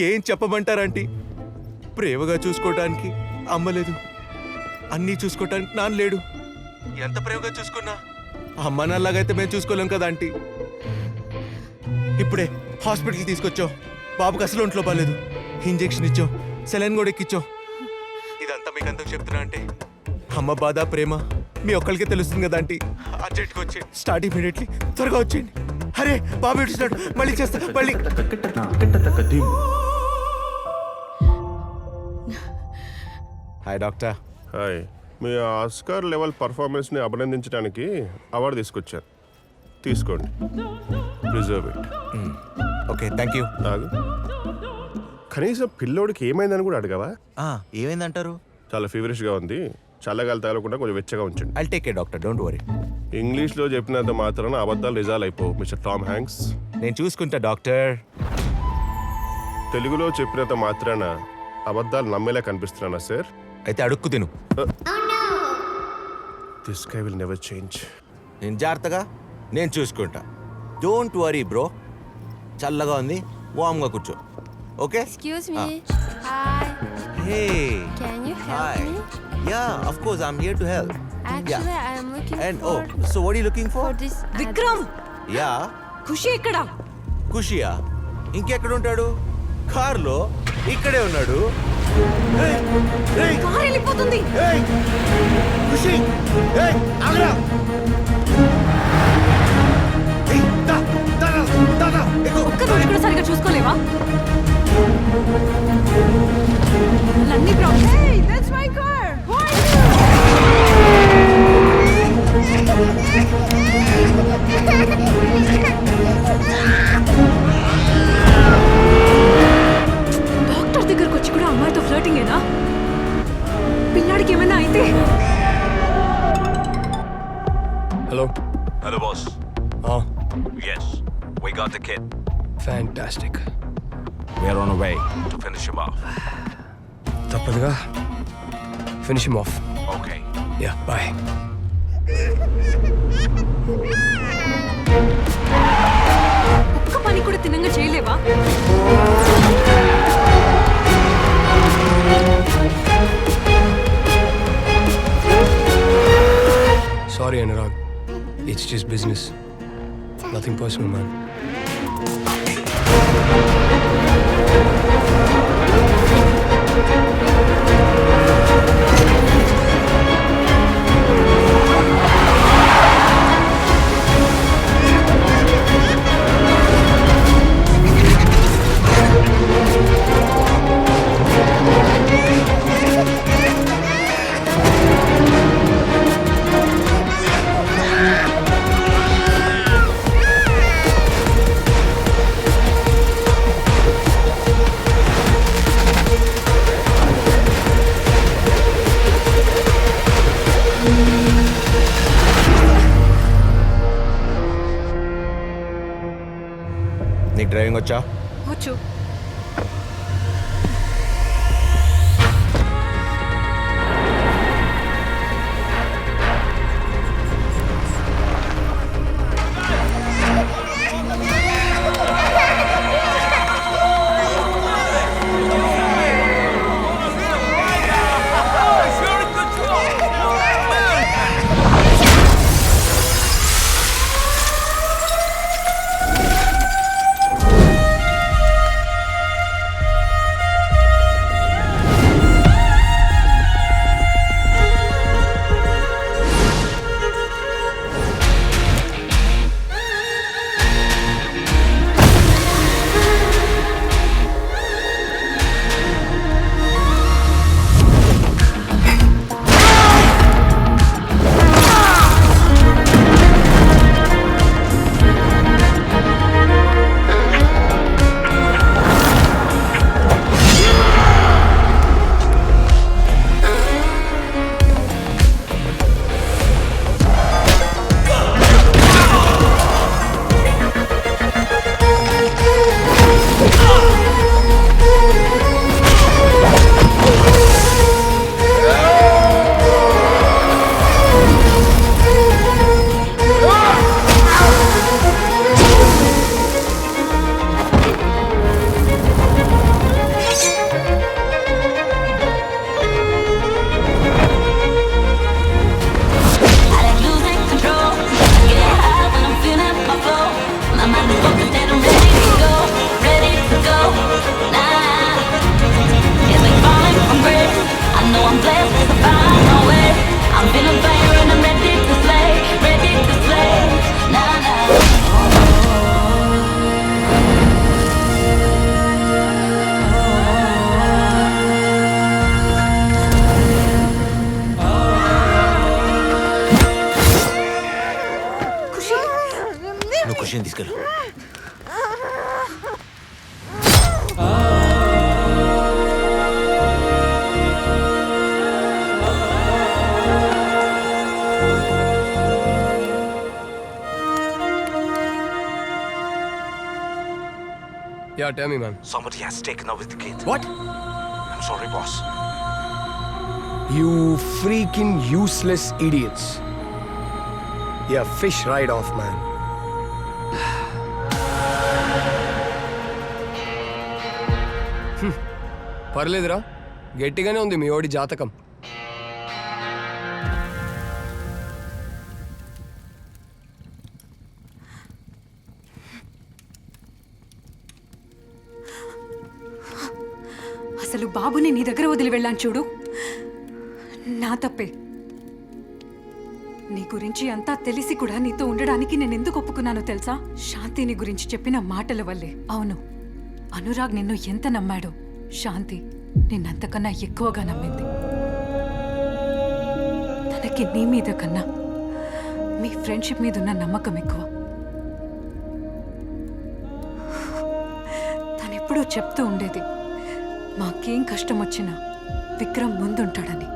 ఏం చెప్పమంటారంటీ? ప్రేమగా చూసుకోవటానికి అమ్మ లేదు, అన్నీ చూసుకోవటానికి నాన్న లేడు. ఎంత ప్రేమగా చూసుకున్నా అమ్మ నాన్నలాగైతే మేము చూసుకోలేం కదా ఆంటీ. ఇప్పుడే హాస్పిటల్కి తీసుకొచ్చావు, బాబుకి అసలు ఒంట్లో బాగాలేదు. ఇంజెక్షన్ ఇచ్చావు, సెలైన్ కూడా ఎక్కిచ్చావు. ఇదంతా మీకు అంతా చెప్తున్నా అంటే అమ్మ బాధ ప్రేమ మీ ఒక్కరికే తెలుస్తుంది కదా ఆంటీ. అర్జెంట్గా వచ్చేయండి, స్టార్ట్ ఇమీడియట్లీ, త్వరగా వచ్చేయండి. అరే బాబు ఏడుస్తున్నాడు, మళ్ళీ చేస్తా మళ్ళీ. Hi doctor. హాయ్. మీ ఆస్కార్ లెవెల్ పర్ఫార్మెన్స్ని అభినందించడానికి అవార్డు తీసుకొచ్చారు, తీసుకోండి. Preserve it. Okay thank you. Nagu, కనీసం పిల్లోడికి ఏమైందని కూడా అడగవా? ఏమైందంటారు? చాలా ఫీవరిష్గా ఉంది, చల్లగాలి తగలకుండా కొంచెం వెచ్చగా ఉంచండి. I'll take care doctor, don't worry. ఇంగ్లీష్లో చెప్పినంత మాత్రాన అబద్ధాలు రిజాల్వ్ అయిపో మిస్టర్ టామ్ హ్యాంక్స్. నేను చూసుకుంటా డాక్టర్. తెలుగులో చెప్పినంత మాత్రాన అబద్ధాలు నమ్మేలా కనిపిస్తున్నానా సార్? అయితే అడుక్కు తిను. This guy will never change. నేను జాగ్రత్తగా నేను చూసుకుంటా, డోంట్ వరీ బ్రో. చల్లగా ఉంది, వామ్గా కూర్చో. Okay? Excuse me. Hi. Hey Can you help hi. me? Yeah of course I am here to help. Actually, I am looking and for so what are you looking for for? this. Vikram, yeah Khushi ఎక్కడ? ఖుషియా? ఇంకెక్కడ ఉంటాడు? కార్లో ఇక్కడే ఉన్నాడు. ఏయ్, ఏయ్, car వెళ్ళిపోతుంది. ఏయ్, ఖుషి, ఏయ్, ఆగురా. ఏయ్, దా, దా, దా, దా, ఎక్కు. ఒక్క రోజు కూడా సరిగా చూసుకోలేవా? అన్ని problems. Hey, that's my car. Why? Doctor దగ్గరకు వచ్చి కూడా అమ్మాయితో ఫ్లర్టింగ్ ఏనా? పిల్లాడికి ఏమైనా అయితే? Hello? Hello, boss. Oh, Yes, we got the kid. fantastic. We're on our way to finish him off. తప్పదుగా. Finish him off. Okay. Yeah, bye. ఒక్క పని కూడా తినంగా చేయలేవా? Sorry, Anurag. It's just business. Nothing personal, man. నీకు driving వచ్చా? వచ్చు. తీసుకెళ్ళు. Yeah, tell me, man. Somebody has taken over the kid. What? I'm sorry, boss. You freaking useless idiots. Yeah, fish right off, man. పర్లేదురా, గట్టిగానే ఉంది మీ ఓడి జాతకం. అసలు బాబుని నీ దగ్గర వదిలి వెళ్ళాను చూడు, నా తప్పే. నీ గురించి అంతా తెలిసి కూడా నీతో ఉండడానికి నేను ఎందుకు ఒప్పుకున్నానో తెలుసా? శాంతి నీ గురించి చెప్పిన మాటల వల్లే. అవును, అనురాగ్ నిన్ను ఎంత నమ్మాడో శాంతి నిన్నంతకన్నా ఎక్కువగా నమ్మింది. తనకి నీ మీద కన్నా మీ ఫ్రెండ్షిప్ మీద ఉన్న నమ్మకం ఎక్కువ. తనెప్పుడూ చెప్తూ ఉండేది, మాకేం కష్టం వచ్చినా విక్రమ్ ముందుంటాడని.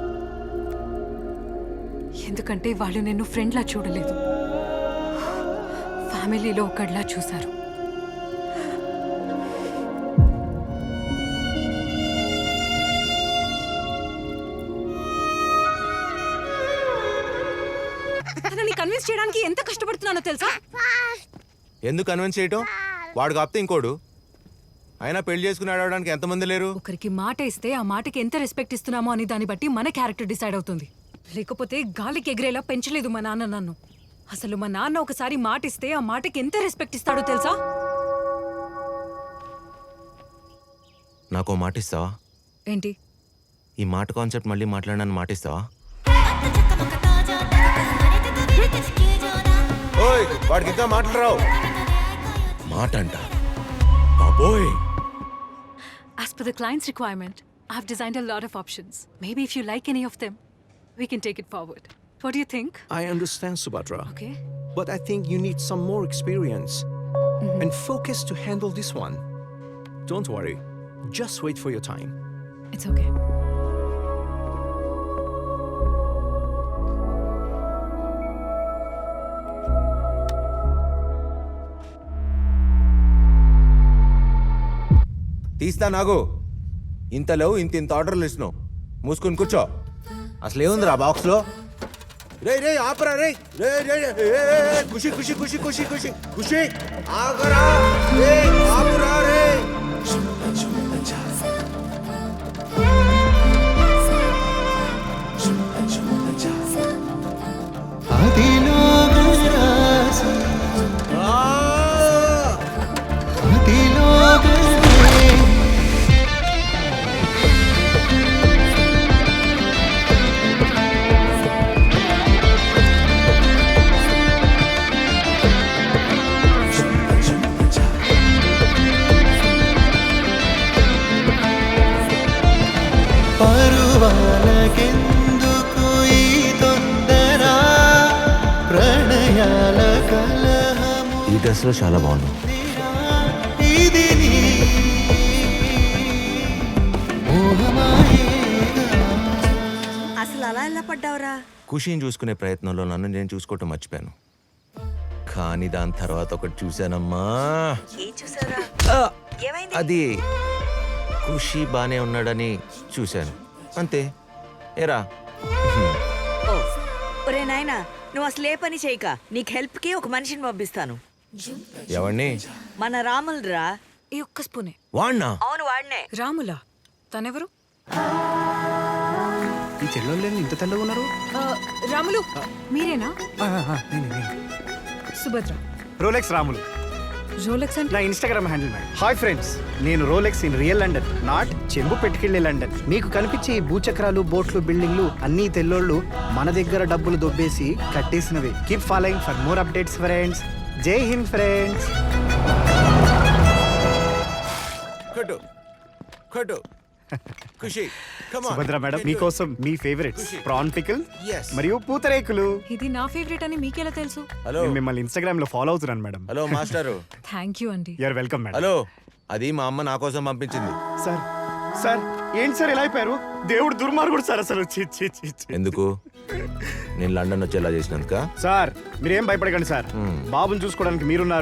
ఎందుకంటే వాళ్ళు నిన్ను ఫ్రెండ్లా చూడలేదు, ఫ్యామిలీలో ఒకడిలా చూశారు. తనని కన్విన్స్ చేయడానికి ఎంత కష్టపడుతున్నానో తెలుసా? ఎందుకు కన్విన్స్ చేయటం? వాడు కాపితే ఇంకోడు. అయినా పెళ్లి చేసుకుని ఆడడానికి ఎంతమంది లేరు? ఒకరికి మాట ఇస్తే ఆ మాటకి ఎంత రెస్పెక్ట్ ఇస్తున్నామో అని దాన్ని బట్టి మన క్యారెక్టర్ డిసైడ్ అవుతుంది. లేకపోతే గాలికి ఎగిరేలా పెంచలేదు మా నాన్న నన్ను. అసలు మా నాన్న ఒకసారి మాట ఇస్తే ఆ మాటకి ఎంత రెస్పెక్ట్ ఇస్తాడో తెలుసా? నాకో మాట ఇస్తావా? ఏంటి? ఈ మాట కాన్సెప్ట్ మళ్ళీ మాట్లాడనని మాట ఇస్తావా? ఓయ్, వాడికి ఇంకా మాటలు రావు. మాట అంట బాబోయ్. As per the client's requirement, I've designed a lot of options. Maybe if you like any of them, we can take it forward. What do you think? I understand, Subhadra. Okay. But I think you need some more experience and focus to handle this one. Don't worry. Just wait for your time. It's okay. తీస్తా నాగు. ఇంతలో ఇంత ఆర్డర్లు ఇస్తున్నావు. మూసుకొని కూర్చో. అసలు ఏముందిరా బాక్స్లో? రే రే ఆపరా రే రే రే రే, ఖుషి ఖుషి ఖుషి ఖుషి ఖుషి ఖుషి ఆగరా రే, ఆపురా రే. ఈ డ్రెస్లో చాలా బాగున్నావు. అసలు అలా ఎలా పడ్డావురా? ఖుషిని చూసుకునే ప్రయత్నంలో నన్ను నేను చూసుకోవటం మర్చిపోయాను. కానీ దాని తర్వాత ఒకటి చూశానమ్మా. ఏం చూసారా? ఏమైంది? అది ఖుషి బానే ఉన్నాడని చూశాను, అంతే. ఏరా? ఒరే నాయనా, నువ్వు అసలు ఏ పని చేయక నీకు హెల్ప్ కి ఒక మనిషిని పంపిస్తాను. ఎవరిని? మన రాములురా. ఈ ఒక్క స్పూనే. వాణ్ణా? అవును, వాడినే. రాములా? తనెవరు? ఈ చెల్లెళ్ళు ఇంత తెల్లగా ఉన్నారు. రాములు మీరేనా? సుభద్ర. రోలెక్స్ రాములు రోలెక్స్ అంటే నా Instagram handle madam. Hi friends, నేను Rolex in real London, not చెంబు పెట్టుకెళ్ళే లండన్. మీకు కనిపించే ఈ భూచక్రాలు, బోట్లు, బిల్డింగ్లు అన్నీ తెల్లోళ్ళు మన దగ్గర డబ్బులు దొబ్బేసి కట్టేసినవి. Keep following for more updates friends. Jai Hind friends. కట్టు కట్టు Khushi come on. Subhadra madam మీకోసం మీ ఫేవరెట్స్ ప్రాన్ పికిల్ Yes. మరియు పూతరేకులు. ఇది నా ఫేవరెట్ అని మీకెలా తెలుసు? హలో నేను మిమ్మల్ని ఇన్స్టాగ్రామ్ లో ఫాలో అవుతున్నాను madam. Hello master thank you అండి. You're welcome madam. హలో అది మా అమ్మ నా కోసం పంపించింది. సార్ సార్ ఏంటి సార్ ఇలా అయిపోయారు? దేవుడు దుర్మార్గుడు సార్ అసలు. ఛీ, ఛీ, ఛీ, ఛీ. ఎందుకు నేను లండన్ వచ్చేలా చేసినందుక సార్ మీరేం భయపడకండి సార్. బాబుని చూసుకోవడానికి మీరున్నారు.